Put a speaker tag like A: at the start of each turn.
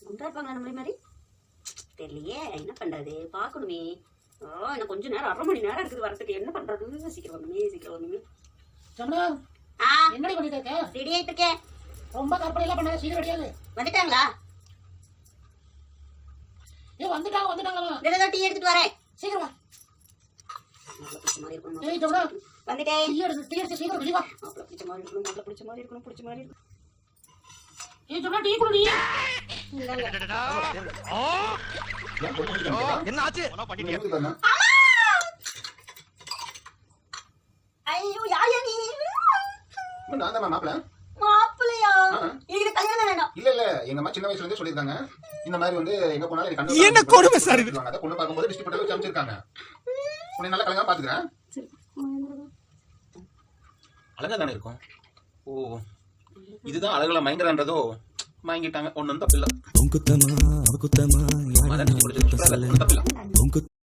A: குண்டா இருப்பாங்களா நம்மளே மாதிரி தெரியலையே. என்ன பண்றது பாக்கணுமே. இன்னும் கொஞ்ச நேரம் 1/2 மணி நேரம் இருக்குது வரதுக்கு. என்ன பண்றது? சீக்கிரம் வந்துமே.
B: ஜமுனா என்னடி பண்ணிட்டு இருக்க?
A: ரெடி ஆயிட்டு இருக்கேன்.
B: ரொம்ப கற்பனை எல்லாம் பண்ணாத, சீக்கிரம் ரெடியாகு.
A: வந்துட்டாங்களா?
B: வந்துட்டாங்களா?
A: டீ எடுத்துட்டு வரேன்.
B: சீக்கிரம் வா.
A: வந்துட்டேன்.
B: டீ எடுத்து சீக்கிரம் வெளிய வா.
A: பிடிச்ச மாதிரி இருக்கணும்.
B: ஜமுனா டீ குடி.
C: என்ன ஆச்சு?
A: ஐயோ யார் நீ?
D: நான் தான் மாப்பிள்ள.
A: மாப்பிள்ளையா? இதுக்கு கல்யாணம் வேண்டாம்.
D: இல்ல எங்க அம்மா சின்ன வயசுல இருந்தே சொல்லிருக்காங்க இந்த மாதிரி வந்து எங்க போனாலும் எனக்கு கண்ணு
C: என்ன கொடுமை சார் இது.
D: அத பொண்ணு பாக்கும்போது டிஸ்ட்ரிபியூட்டர் வச்சு அமைச்சிருக்காங்க. உன்னை நல்லா கல்யாணம் பாத்துக்கறேன். அழகா தானே இருக்கும். ஓ இதுதான் அழகுல மயங்கறன்றதோ மயங்கிட்டாங்க. ஒண்ணும் தப்பில்ல.